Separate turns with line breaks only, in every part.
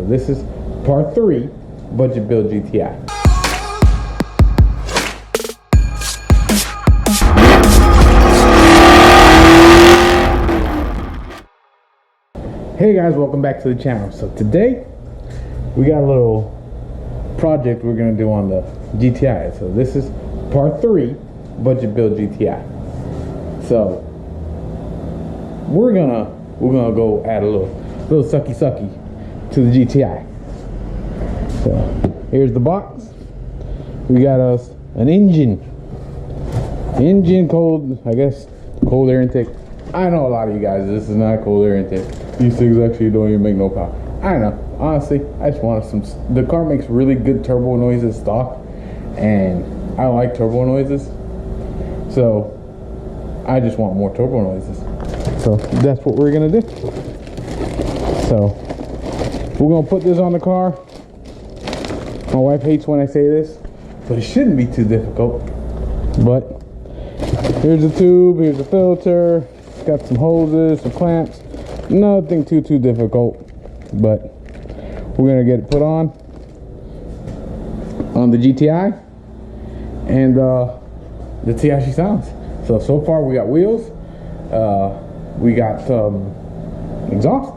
this is part 3, budget build GTI. Hey guys, welcome back to the channel. So today we got a little project we're gonna do on the GTI. So this is part 3, budget build GTI. So we're gonna go add a little sucky to the GTI. So here's the box. We got us an engine cold, I guess, cold air intake. I know a lot of you guys, this is not cold air intake. These things actually don't even make no power. I don't know. Honestly, I just wanted some. The car makes really good turbo noises stock, and I like turbo noises. So I just want more turbo noises. So that's what we're gonna do. So we're gonna put this on the car. My wife hates when I say this, but it shouldn't be too difficult. But here's the tube. Here's the filter. It's got some hoses, some clamps. Nothing too difficult, but we're gonna get it put on the GTI, and let's see how she sounds. So far we got wheels, we got exhaust,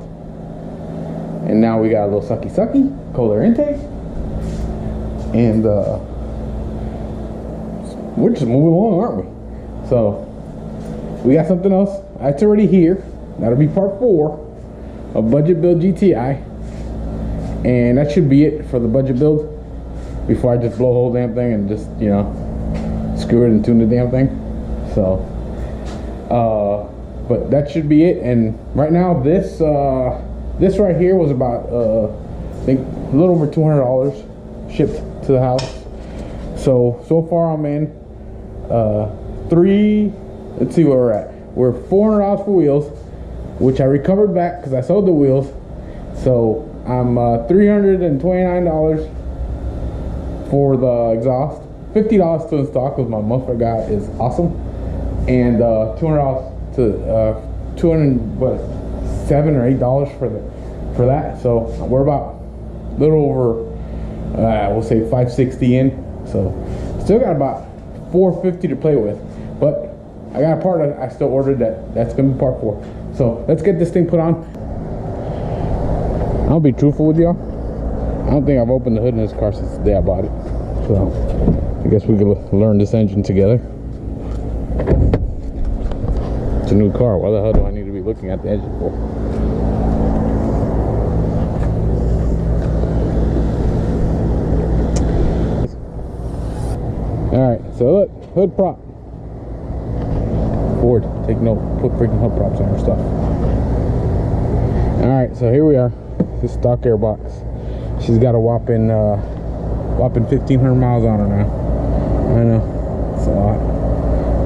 and now we got a little sucky cold air intake, and we're just moving along, aren't we? So we got something else. It's already here. That'll be part 4 of budget build GTI, and that should be it for the budget build. Before I just blow the whole damn thing and just, you know, screw it and tune the damn thing. So but that should be it. And right now this right here was about I think a little over $200 shipped to the house. So far I'm in let's see where we're at. We're $400 for wheels, which I recovered back because I sold the wheels. So I'm $329 for the exhaust, $50 to install because my muffler guy is awesome, and $200 to $7 or $8 for that. So we're about a little over we'll say $560 in. So still got about $450 to play with, but I got a part I still ordered that's gonna be part 4. So let's get this thing put on. I'll be truthful with y'all. I don't think I've opened the hood in this car since the day I bought it. So I guess we could learn this engine together. It's a new car. Why the hell do I need to be looking at the engine for? Alright, so look, hood prop. Ford, take note, put freaking hood props on your stuff. Alright, so here we are. This stock air box. She's got a whopping 1,500 miles on her now. I know, it's a lot.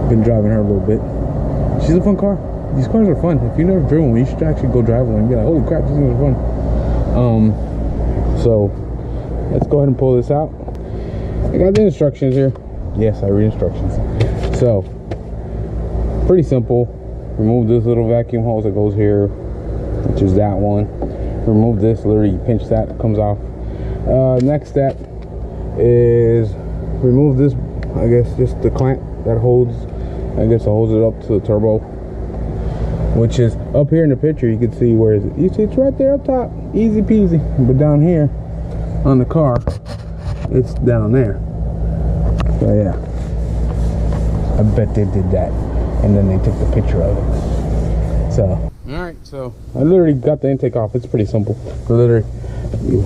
Been driving her a little bit. She's a fun car. These cars are fun. If you've never driven one, you should actually go drive one and be like, holy crap, these things are fun. So let's go ahead and pull this out. I got the instructions here. Yes, I read instructions. So pretty simple. Remove this little vacuum hose that goes here, which is that one. Remove this, literally you pinch that, it comes off. Next step is remove this, I guess just the clamp that holds, I guess it holds it up to the turbo, which is up here in the picture. You can see where is it. You see it's right there up top, easy peasy. But down here on the car, it's down there. So yeah, I bet they did that, and then they took the picture of it. So alright, so I literally got the intake off. It's pretty simple. Literally you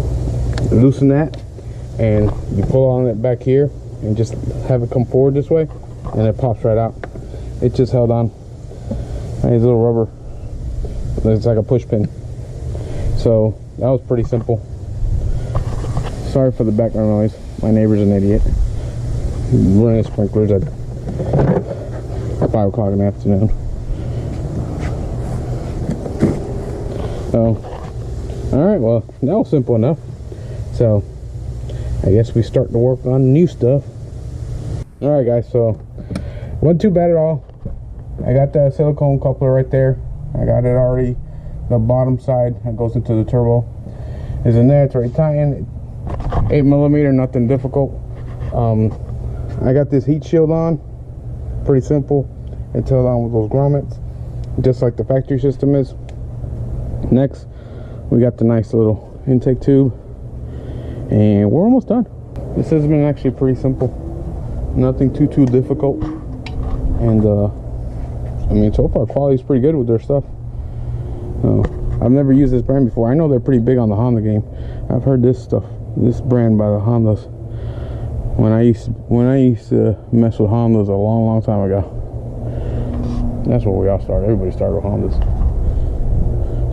loosen that and you pull on it back here and just have it come forward this way, and it pops right out. It just held on. Nice little rubber. It's like a push pin. So that was pretty simple. Sorry for the background noise. My neighbor's an idiot. Running sprinklers at 5 o'clock in the afternoon. So, alright, well, that was simple enough. So, I guess we start to work on new stuff. Alright guys, so, wasn't too bad at all. I got the silicone coupler right there. I got it already, the bottom side that goes into the turbo. is in there. It's already tightened. 8mm, nothing difficult. I got this heat shield on, pretty simple. It's held on with those grommets, just like the factory system is. Next, we got the nice little intake tube, and we're almost done. This has been actually pretty simple, nothing too difficult. And I mean, so far quality is pretty good with their stuff. I've never used this brand before. I know they're pretty big on the Honda game. I've heard this brand by the Hondas when I used to mess with Hondas a long time ago. That's where we all started. Everybody started with Hondas.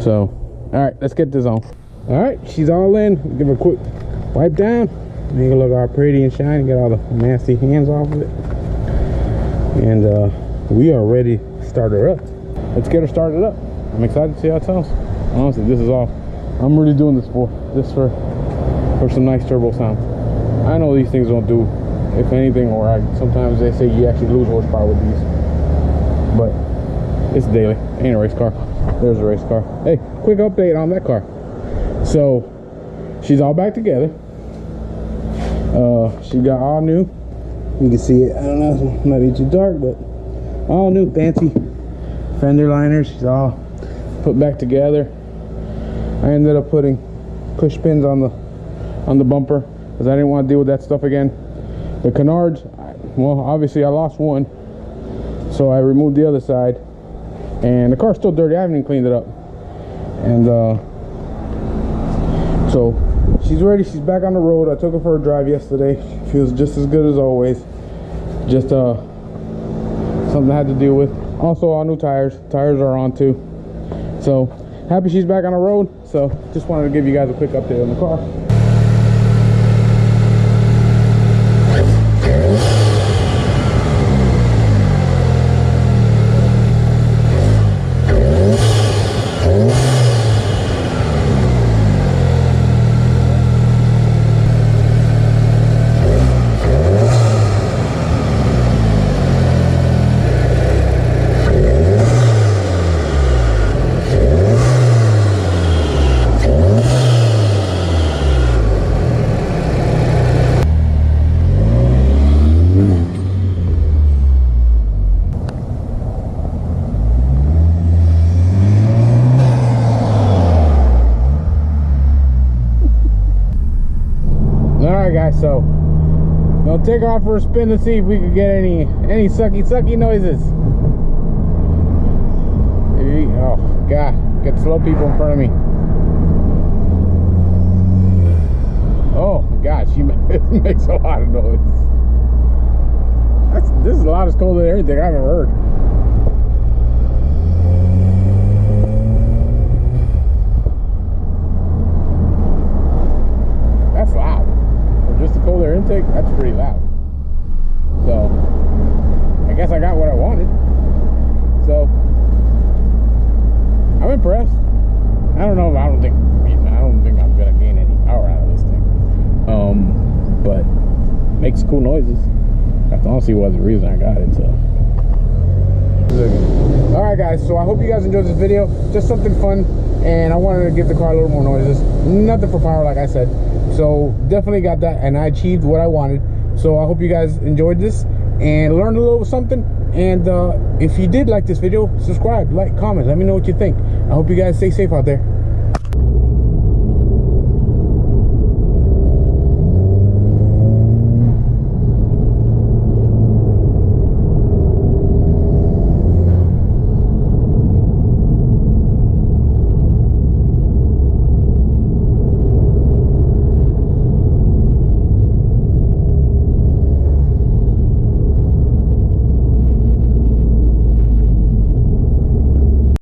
So, all right, let's get this on. All right, she's all in. Give her a quick wipe down. Make it look all pretty and shiny. Get all the nasty hands off of it. And we are ready to start her up. Let's get her started up. I'm excited to see how it sounds. Honestly, this is all I'm really doing this for. Just for some nice turbo sound. I know these things don't do, if anything, or sometimes they say you actually lose horsepower with these. But it's daily. Ain't a race car. There's a race car. Hey, quick update on that car. So she's all back together. She got all new. You can see it. I don't know, it might be too dark, but all new fancy fender liners. She's all put back together. I ended up putting push pins on the bumper because I didn't want to deal with that stuff again. The canards, well, obviously I lost one, so I removed the other side, and the car's still dirty. I haven't even cleaned it up. And so she's ready. She's back on the road. I took her for a drive yesterday. She feels just as good as always. Just something I had to deal with. Also, all new tires. Tires are on too. So happy she's back on the road. So just wanted to give you guys a quick update on the car. So we'll take her off for a spin to see if we can get any sucky noises. Oh god, get slow people in front of me. Oh god, she makes a lot of noise. This is the loudest cold than anything I've ever heard. That's loud. Just a cold air intake, that's pretty loud. So I guess I got what I wanted. So I'm impressed. I don't think I'm gonna gain any power out of this thing. But makes cool noises. That's honestly was the reason I got it. So alright guys, so I hope you guys enjoyed this video. Just something fun, and I wanted to give the car a little more noises. Nothing for power, like I said. So definitely got that, and I achieved what I wanted. So I hope you guys enjoyed this and learned a little something. And if you did like this video, subscribe, like, comment, let me know what you think. I hope you guys stay safe out there.